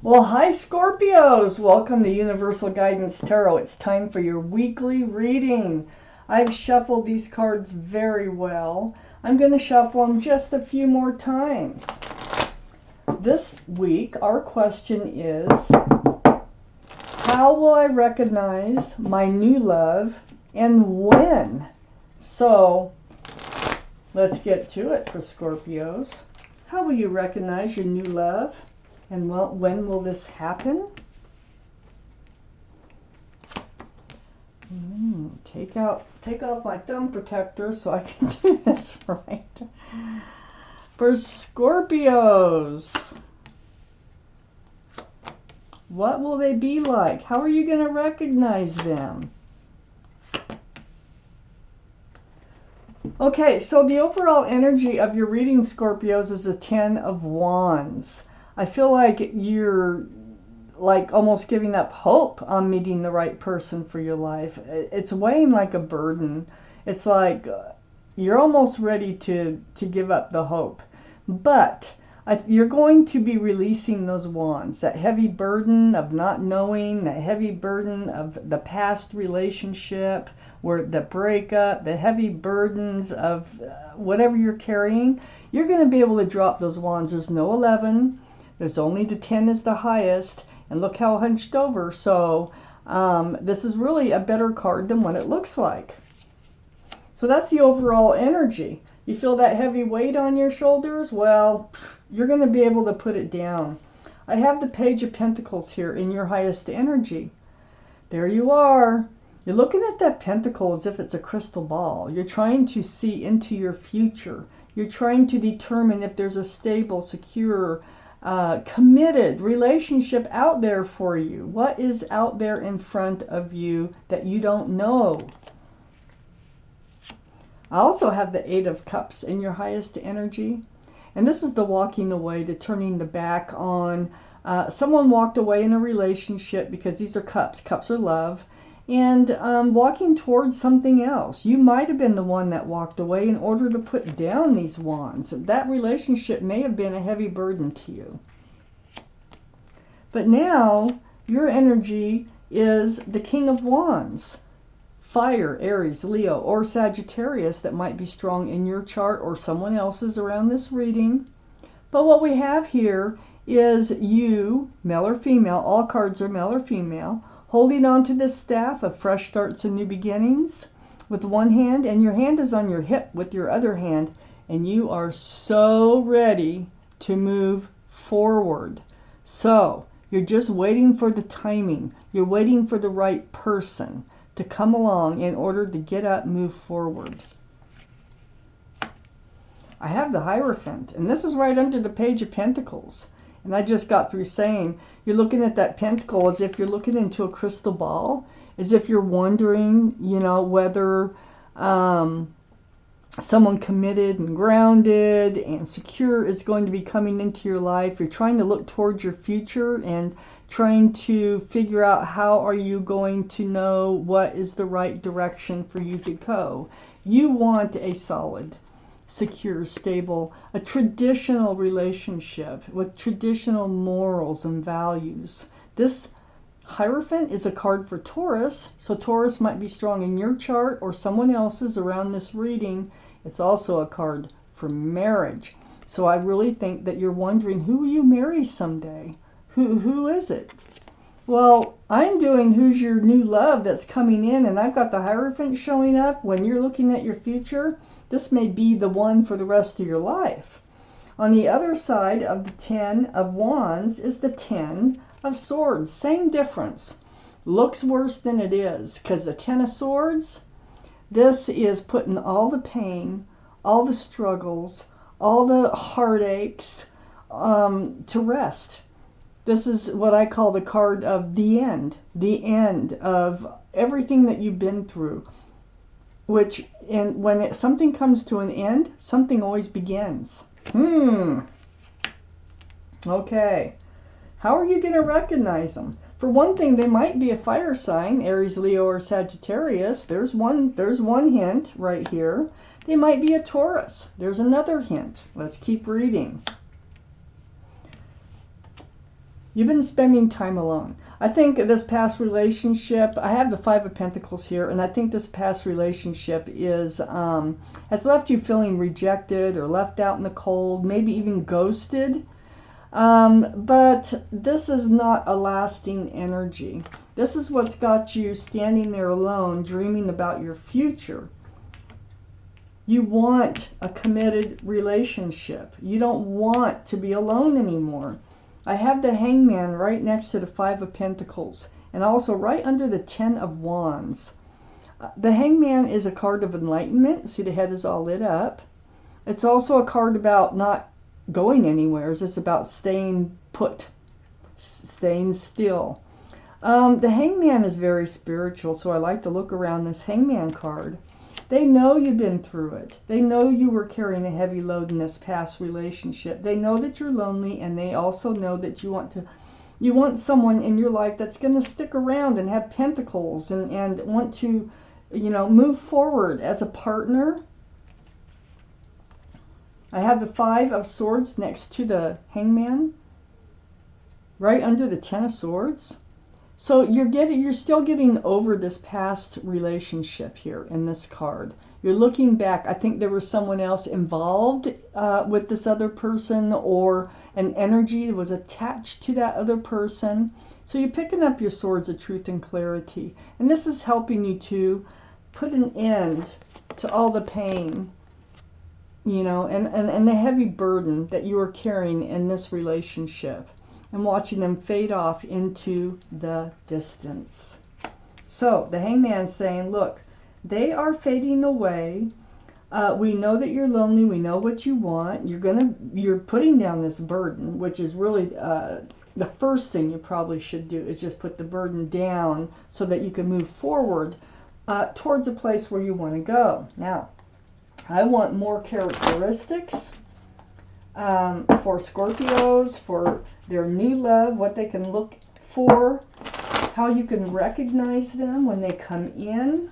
Well, hi Scorpios! Welcome to Universal Guidance Tarot. It's time for your weekly reading. I've shuffled these cards very well. I'm going to shuffle them just a few more times. This week, our question is, how will I recognize my new love and when? So, let's get to it for Scorpios. How will you recognize your new love? And when will this happen? Take off my thumb protector so I can do this right. For Scorpios, what will they be like? How are you going to recognize them? Okay, so the overall energy of your reading, Scorpios, is a 10 of Wands. I feel like you're almost giving up hope on meeting the right person for your life. It's weighing like a burden. It's like you're almost ready to give up the hope. But you're going to be releasing those wands, that heavy burden of not knowing, that heavy burden of the past relationship, where the breakup, the heavy burdens of whatever you're carrying. You're going to be able to drop those wands. There's no 11. There's only the 10 is the highest, and look how hunched over. So this is really a better card than what it looks like. So that's the overall energy. You feel that heavy weight on your shoulders? Well, you're going to be able to put it down. I have the Page of Pentacles here in your highest energy. There you are. You're looking at that pentacle as if it's a crystal ball. You're trying to see into your future. You're trying to determine if there's a stable, secure, committed relationship out there for you. What is out there in front of you that you don't know? I also have the 8 of Cups in your highest energy. And this is the walking away, the turning the back on. Someone walked away in a relationship because these are cups. Cups are love. And walking towards something else. You might have been the one that walked away in order to put down these wands. That relationship may have been a heavy burden to you. But now your energy is the King of Wands. Fire, Aries, Leo, or Sagittarius that might be strong in your chart or someone else's around this reading. But what we have here is you, male or female, all cards are male or female, holding on to this staff of fresh starts and new beginnings with one hand, and your hand is on your hip with your other hand, and you are so ready to move forward. So you're just waiting for the timing. You're waiting for the right person to come along in order to get up, move forward. I have the Hierophant, and this is right under the Page of Pentacles. And I just got through saying, you're looking at that pentacle as if you're looking into a crystal ball, as if you're wondering, whether someone committed and grounded and secure is going to be coming into your life. You're trying to look towards your future and trying to figure out how are you going to know what is the right direction for you to go. You want a solid, secure, stable, a traditional relationship with traditional morals and values. This Hierophant is a card for Taurus, so Taurus might be strong in your chart or someone else's around this reading. It's also a card for marriage. So I really think that you're wondering, who will you marry someday? Who is it? Well, I'm doing who's your new love that's coming in, and I've got the Hierophant showing up. When you're looking at your future, this may be the one for the rest of your life. On the other side of the 10 of Wands is the 10 of Swords. Same difference. Looks worse than it is, because the 10 of Swords, this is putting all the pain, all the struggles, all the heartaches to rest. This is what I call the card of the end of everything that you've been through. When something comes to an end, something always begins. Okay. How are you going to recognize them? For one thing, they might be a fire sign, Aries, Leo, or Sagittarius. There's one hint right here. They might be a Taurus. There's another hint. Let's keep reading. You've been spending time alone. I think this past relationship, I have the Five of Pentacles here, and I think this past relationship is has left you feeling rejected or left out in the cold, maybe even ghosted. But this is not a lasting energy. This is what's got you standing there alone, dreaming about your future. You want a committed relationship. You don't want to be alone anymore. I have the Hangman right next to the Five of Pentacles and also right under the Ten of Wands. The Hangman is a card of enlightenment. See, the head is all lit up. It's also a card about not going anywhere. It's about staying put, staying still. The Hangman is very spiritual, so I like to look around this Hangman card. They know you've been through it. They know you were carrying a heavy load in this past relationship. They know that you're lonely, and they also know that you want someone in your life that's going to stick around and have pentacles and want to, move forward as a partner. I have the Five of Swords next to the Hangman, right under the Ten of Swords. So you're still getting over this past relationship here in this card. You're looking back. I think there was someone else involved with this other person, or an energy that was attached to that other person. So you're picking up your swords of truth and clarity. And this is helping you to put an end to all the pain, and the heavy burden that you are carrying in this relationship, and watching them fade off into the distance. So the Hangman's saying, look, they are fading away. We know that you're lonely. We know what you want. You're putting down this burden, which is really the first thing you probably should do, is just put the burden down so that you can move forward towards a place where you want to go. Now, I want more characteristics for Scorpios, for their new love, what they can look for, how you can recognize them when they come in.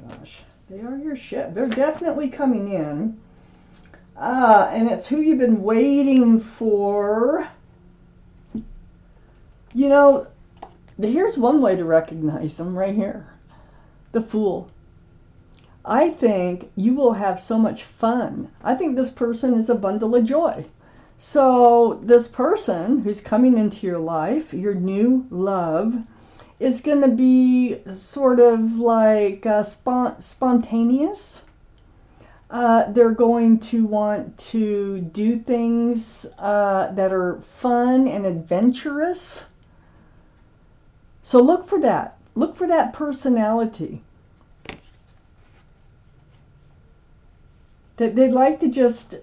Gosh, they are your ship. They're definitely coming in. And it's who you've been waiting for. Here's one way to recognize them right here. The Fool. I think you will have so much fun. I think this person is a bundle of joy. So this person who's coming into your life, your new love, is going to be sort of like spontaneous. They're going to want to do things that are fun and adventurous. So look for that. Look for that personality. That they'd like to just,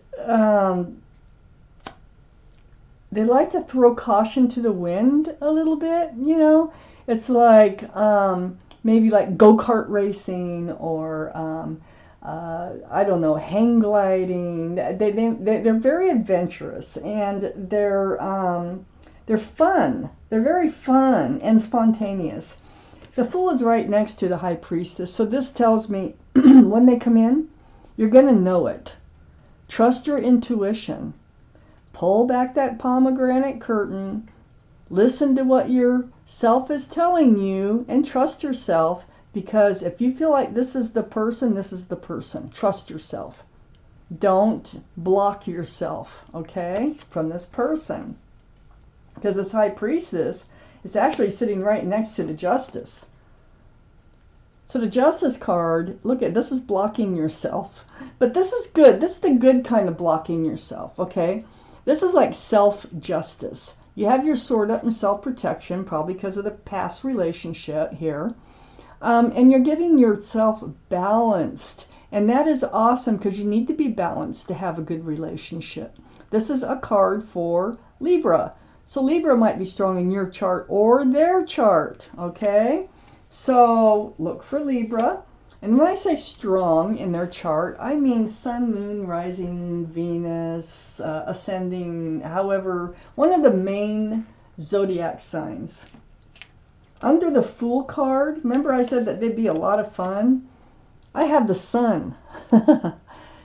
they like to throw caution to the wind a little bit, It's like maybe like go-kart racing, or I don't know, hang gliding. They're very adventurous, and they're fun. They're very fun and spontaneous. The Fool is right next to the High Priestess, so this tells me when they come in, you're going to know it. Trust your intuition. Pull back that pomegranate curtain. Listen to what your self is telling you, and trust yourself, because if you feel like this is the person, this is the person. Trust yourself. Don't block yourself, okay, from this person. Because this High Priestess is actually sitting right next to the Justice. So the Justice card, look at this, is blocking yourself. But this is good. This is the good kind of blocking yourself, okay? This is like self-justice. You have your sword up in self-protection, probably because of the past relationship here. And you're getting yourself balanced. And that is awesome, because you need to be balanced to have a good relationship. This is a card for Libra. So Libra might be strong in your chart or their chart, okay? So look for Libra. And when I say strong in their chart, I mean sun, moon, rising, Venus, ascending, however, one of the main zodiac signs. Under the Fool card, remember I said that they'd be a lot of fun? I have the Sun.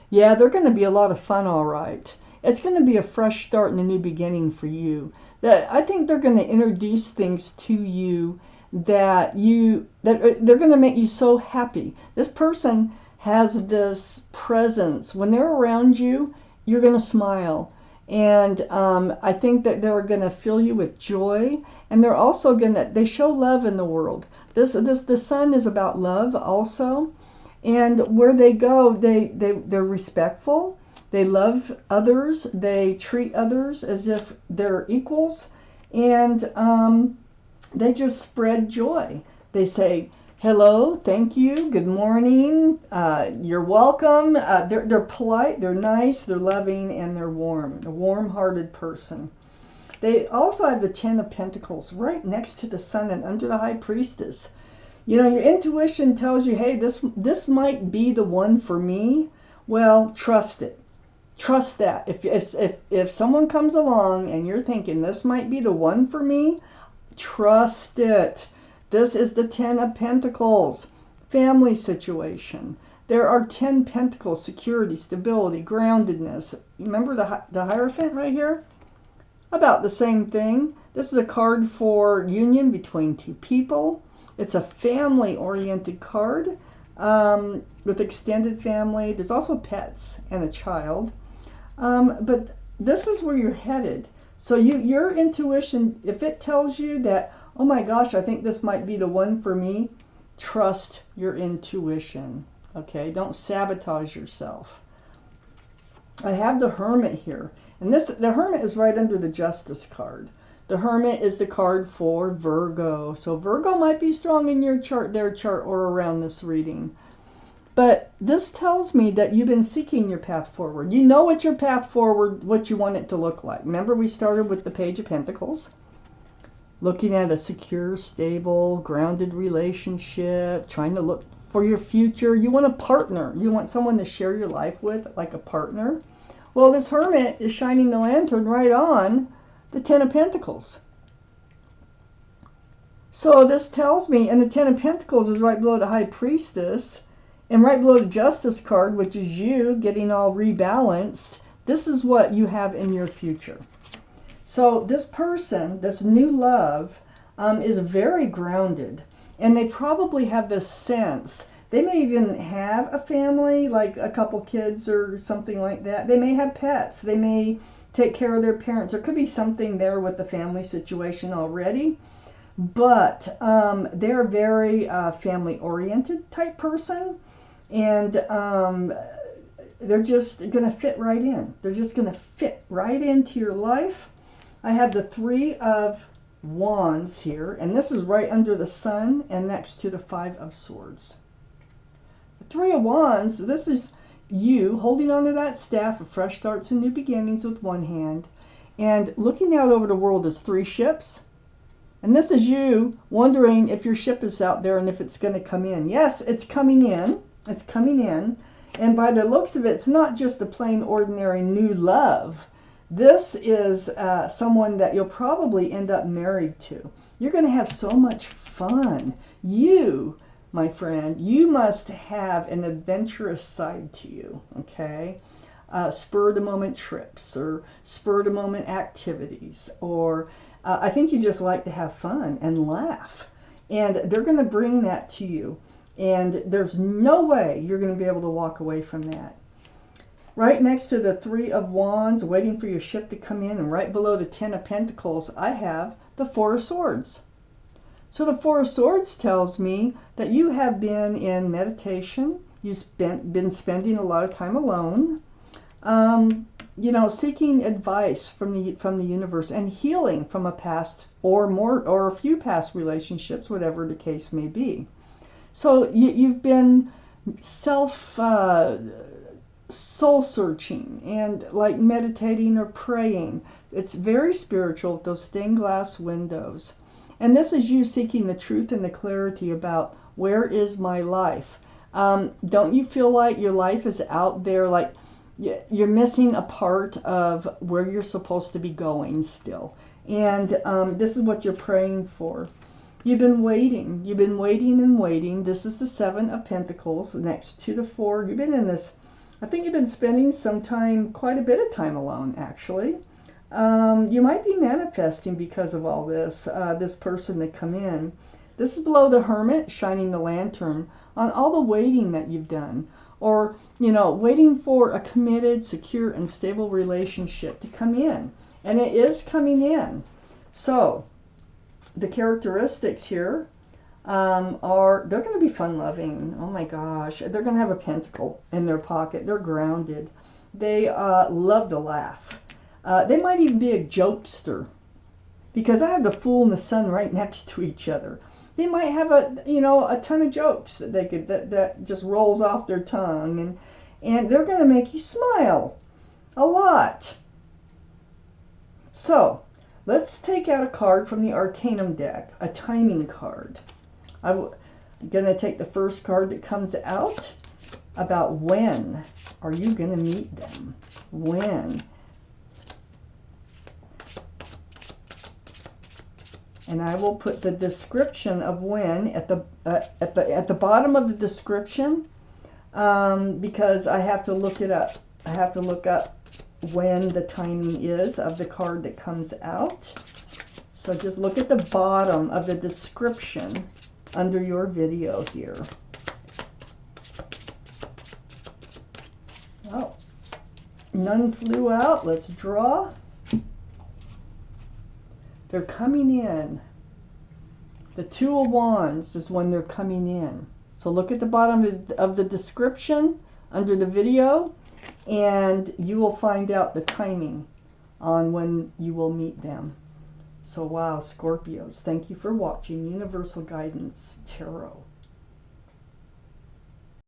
Yeah, they're going to be a lot of fun, all right. It's going to be a fresh start and a new beginning for you. I think they're going to introduce things to you that they're going to make you so happy. This person has this presence. When they're around you, you're going to smile. And I think that they're going to fill you with joy. And they're also they show love in the world. The Sun is about love also. And where they go, they're respectful. They love others. They treat others as if they're equals. And they just spread joy. They say, hello, thank you, good morning, you're welcome. They're polite, they're nice, they're loving, and they're warm. A warm-hearted person. They also have the Ten of Pentacles right next to the Sun and under the High Priestess. You know, your intuition tells you, hey, this might be the one for me. Well, trust it. Trust that. If someone comes along and you're thinking this might be the one for me, trust it. This is the Ten of Pentacles. Family situation. There are 10 Pentacles. Security, stability, groundedness. Remember the Hierophant right here? About the same thing. This is a card for union between two people. It's a family-oriented card with extended family. There's also pets and a child. But this is where you're headed. So your intuition, if it tells you that, oh my gosh, I think this might be the one for me, trust your intuition. Okay, don't sabotage yourself. I have the Hermit here. And the Hermit is right under the Justice card. The Hermit is the card for Virgo. So Virgo might be strong in your chart, their chart, or around this reading. But this tells me that you've been seeking your path forward. You know what your path forward, what you want it to look like. Remember we started with the Page of Pentacles. Looking at a secure, stable, grounded relationship. Trying to look for your future. You want a partner. You want someone to share your life with, like a partner. Well, this Hermit is shining the lantern right on the Ten of Pentacles. So this tells me, and the Ten of Pentacles is right below the High Priestess, and right below the Justice card, which is you getting all rebalanced. This is what you have in your future. So this person, this new love, is very grounded. And they probably have this sense. They may even have a family, like a couple kids or something like that. They may have pets. They may take care of their parents. There could be something there with the family situation already. But they're a very family-oriented type person. And they're just going to fit right in. They're just going to fit right into your life. I have the Three of Wands here. And this is right under the Sun and next to the Five of Swords. The Three of Wands, this is you holding onto that staff of fresh starts and new beginnings with one hand. And looking out over the world as three ships. And this is you wondering if your ship is out there and if it's going to come in. Yes, it's coming in. It's coming in. And by the looks of it, it's not just a plain ordinary new love. This is someone that you'll probably end up married to. You're going to have so much fun. You, my friend, you must have an adventurous side to you, okay? Spur-of-the-moment trips or spur-of-the-moment activities, or I think you just like to have fun and laugh. And they're going to bring that to you. And there's no way you're going to be able to walk away from that. Right next to the Three of Wands, waiting for your ship to come in, and right below the Ten of Pentacles, I have the Four of Swords. So the Four of Swords tells me that you have been in meditation. You've been spending a lot of time alone. You know, seeking advice from the universe and healing from a past or a few past relationships, whatever the case may be. So you've been soul searching and like meditating or praying. It's very spiritual with those stained glass windows. And this is you seeking the truth and the clarity about where is my life. Don't you feel like your life is out there, like you're missing a part of where you're supposed to be going still? And this is what you're praying for. You've been waiting. You've been waiting and waiting. This is the Seven of Pentacles next to the Four. You've been in this, I think you've been spending some time, quite a bit of time alone, actually. You might be manifesting because of all this, this person to come in. This is below the Hermit, shining the lantern on all the waiting that you've done. Or, you know, waiting for a committed, secure, and stable relationship to come in. And it is coming in. So, the characteristics here are, they're going to be fun-loving. Oh my gosh. They're going to have a pentacle in their pocket. They're grounded. They love to laugh. They might even be a jokester, because I have the Fool and the Sun right next to each other. They might have a ton of jokes that they could that just rolls off their tongue, and they're going to make you smile a lot. So let's take out a card from the Arcanum deck, a timing card. I'm going to take the first card that comes out. About when are you going to meet them? When? And I will put the description of when at the bottom of the description, because I have to look it up. I have to look up when the timing is of the card that comes out. So just look at the bottom of the description under your video here. Oh, none flew out. Let's draw. They're coming in. The Two of Wands is when they're coming in. So look at the bottom of the description under the video, and you will find out the timing on when you will meet them. So wow, Scorpios, thank you for watching Universal Guidance Tarot.